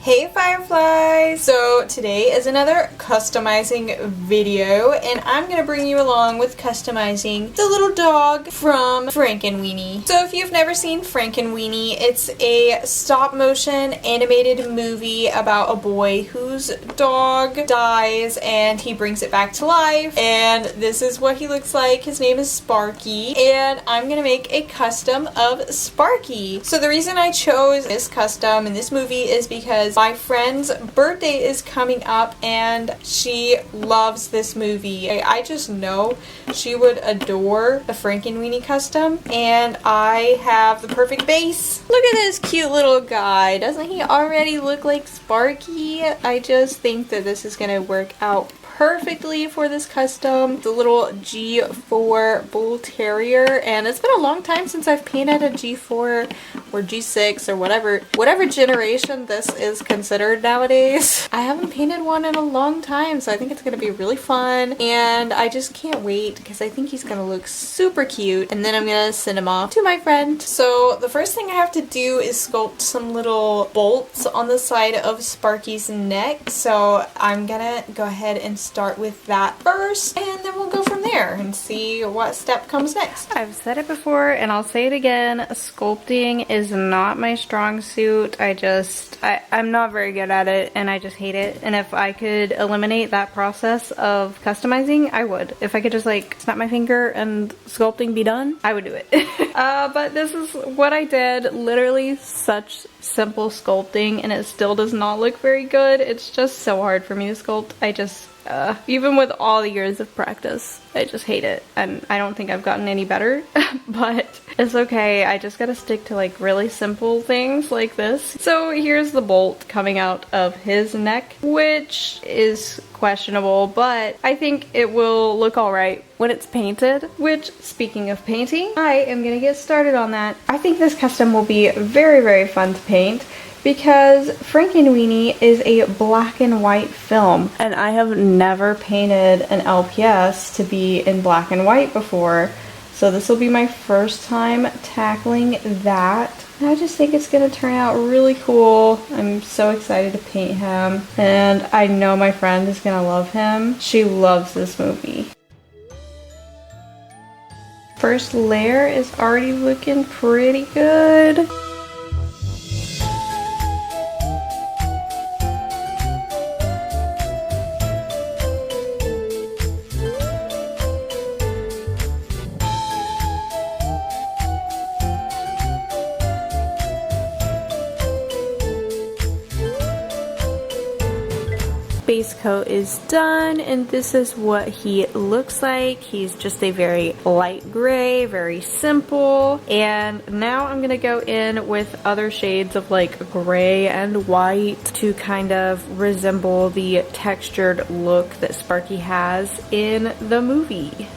Hey Fireflies! So today is another customizing video and I'm going to bring you along with customizing the little dog from Frankenweenie. So if you've never seen Frankenweenie, it's a stop motion animated movie about a boy whose dog dies and he brings it back to life, and this is what he looks like. His name is Sparky and I'm going to make a custom of Sparky. So the reason I chose this custom in this movie is because my friend's birthday is coming up and she loves this movie. I just know she would adore the Frankenweenie custom, and I have the perfect base. Look at this cute little guy. Doesn't he already look like Sparky? I just think that this is going to work out perfectly for this custom. The little G4 Bull Terrier, and it's been a long time since I've painted a G4 or G6 or whatever generation this is considered nowadays. I haven't painted one in a long time, so I think it's going to be really fun, and I just can't wait because I think he's going to look super cute, and then I'm going to send him off to my friend. So the first thing I have to do is sculpt some little bolts on the side of Sparky's neck, so I'm gonna go ahead and start with that first, and then we'll go from there and see what step comes next. I've said it before and I'll say it again, sculpting is not my strong suit. I'm not very good at it and I just hate it, and if I could eliminate that process of customizing, I would. If I could just like snap my finger and sculpting be done, I would do it. But this is what I did. Literally such simple sculpting and it still does not look very good. It's just so hard for me to sculpt. Even with all the years of practice, I just hate it, and I don't think I've gotten any better, but it's okay. I just gotta stick to like really simple things like this. So here's the bolt coming out of his neck, which is questionable, but I think it will look alright when it's painted, which, speaking of painting, I am gonna get started on that. I think this custom will be very, very fun to paint, because Frankenweenie is a black and white film, and I have never painted an LPS to be in black and white before, so this will be my first time tackling that. And I just think it's going to turn out really cool. I'm so excited to paint him, and I know my friend is going to love him. She loves this movie. First layer is already looking pretty good. Base coat is done, and this is what he looks like. He's just a very light gray, very simple, and now I'm gonna go in with other shades of like gray and white to kind of resemble the textured look that Sparky has in the movie.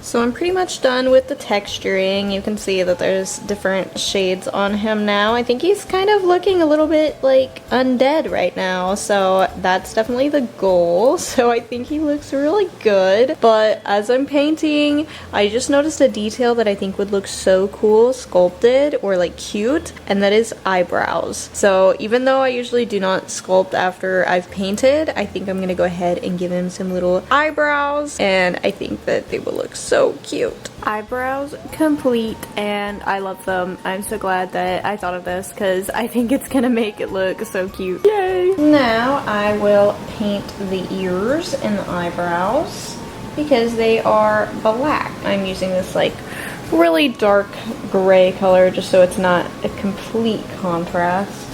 So I'm pretty much done with the texturing. You can see that there's different shades on him now. I think he's kind of looking a little bit like undead right now, so that's definitely the goal. So I think he looks really good, but as I'm painting, I just noticed a detail that I think would look so cool sculpted or like cute, and that is eyebrows. So even though I usually do not sculpt after I've painted, I think I'm gonna go ahead and give him some little eyebrows, and I think that they will look so cute. Eyebrows complete, and I love them. I'm so glad that I thought of this because I think it's gonna make it look so cute. Yay! Now I will paint the ears and the eyebrows because they are black. I'm using this like really dark gray color just so it's not a complete contrast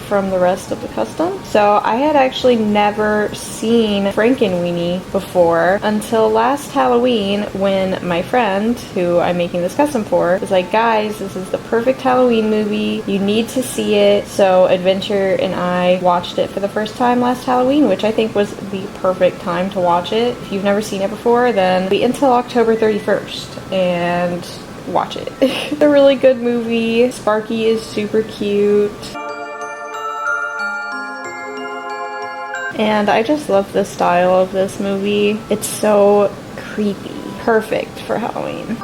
from the rest of the custom. So I had actually never seen Frankenweenie before until last Halloween when my friend, who I'm making this custom for, was like, guys, this is the perfect Halloween movie. You need to see it. So Adventure and I watched it for the first time last Halloween, which I think was the perfect time to watch it. If you've never seen it before, then wait until October 31st and watch it. It's a really good movie. Sparky is super cute. And I just love the style of this movie. It's so creepy. Perfect for Halloween.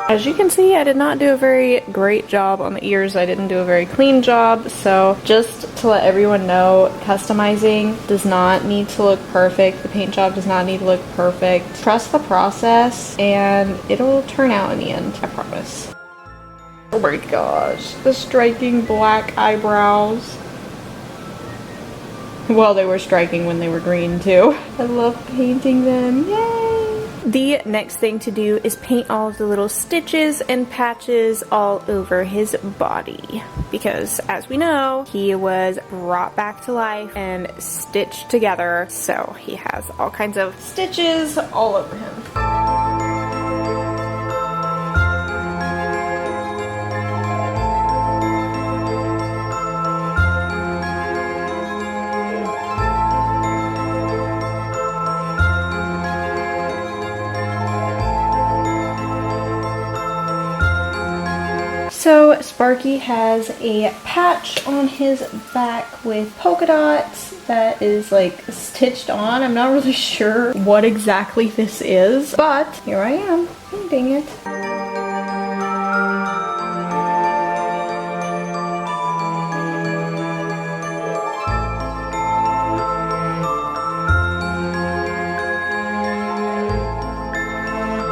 As you can see, I did not do a very great job on the ears. I didn't do a very clean job. So just to let everyone know, customizing does not need to look perfect. The paint job does not need to look perfect. Trust the process and it'll turn out in the end, I promise. Oh my gosh, the striking black eyebrows. Well, they were striking when they were green too. I love painting them, yay! The next thing to do is paint all of the little stitches and patches all over his body. Because, as we know, he was brought back to life and stitched together, so he has all kinds of stitches all over him. So Sparky has a patch on his back with polka dots that is like stitched on. I'm not really sure what exactly this is, but here I am painting it.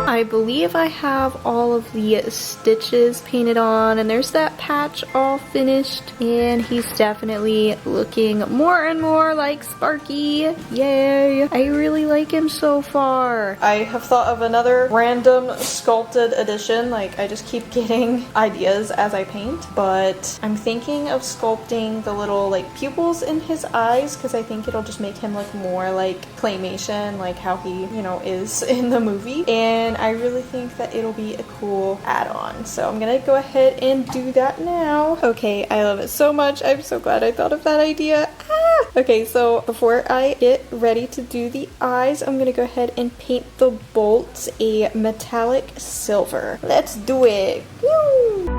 I believe I have all of the stitches painted on, and there's that patch all finished, and he's definitely looking more and more like Sparky. Yay! I really like him so far. I have thought of another random sculpted addition. Like, I just keep getting ideas as I paint, but I'm thinking of sculpting the little like pupils in his eyes because I think it'll just make him look more like claymation, like how he, you know, is in the movie. And I really think that it'll be a cool add-on. So I'm gonna go ahead and do that now. Okay, I love it so much. I'm so glad I thought of that idea. Ah! Okay, so before I get ready to do the eyes, I'm gonna go ahead and paint the bolts a metallic silver. Let's do it. Woo!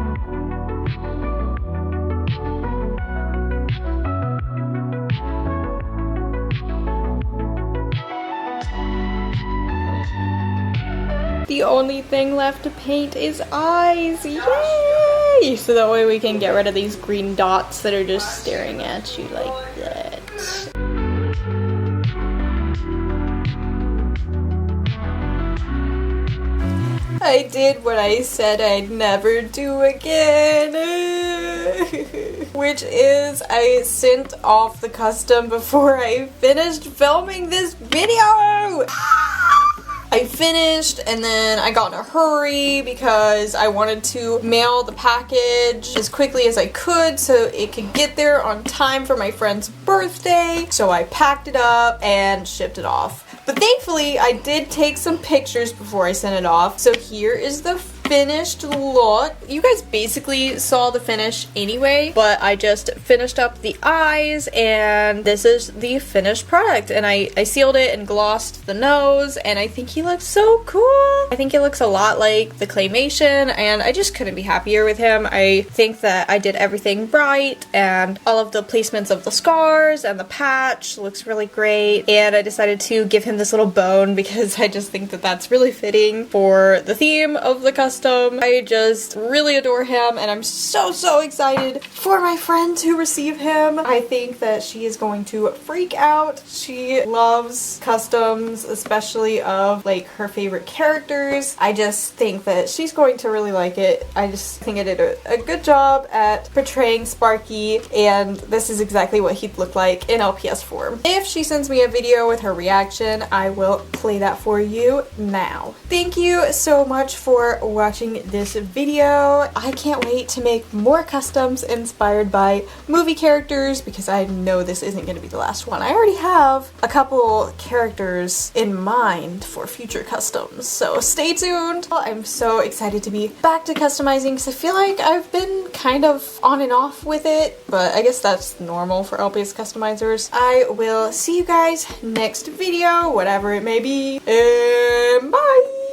The only thing left to paint is eyes. Yay! So that way we can get rid of these green dots that are just staring at you like that. I did what I said I'd never do again. Which is I sent off the custom before I finished filming this video. I finished and then I got in a hurry because I wanted to mail the package as quickly as I could so it could get there on time for my friend's birthday. So I packed it up and shipped it off. But thankfully I did take some pictures before I sent it off. So here is the finished look. You guys basically saw the finish anyway, but I just finished up the eyes and this is the finished product. And I sealed it and glossed the nose and I think he looks so cool. I think he looks a lot like the claymation and I just couldn't be happier with him. I think that I did everything right and all of the placements of the scars and the patch looks really great. And I decided to give him this little bone because I just think that that's really fitting for the theme of the custom. I just really adore him and I'm so excited for my friend to receive him. I think that she is going to freak out. She loves customs, especially of like her favorite characters characters. I just think that she's going to really like it. I just think I did a good job at portraying Sparky, and this is exactly what he'd look like in LPS form. If she sends me a video with her reaction, I will play that for you now. Thank you so much for watching this video. I can't wait to make more customs inspired by movie characters because I know this isn't going to be the last one. I already have a couple characters in mind for future customs, so stay tuned. I'm so excited to be back to customizing because I feel like I've been kind of on and off with it, but I guess that's normal for LPS customizers. I will see you guys next video, whatever it may be, and bye!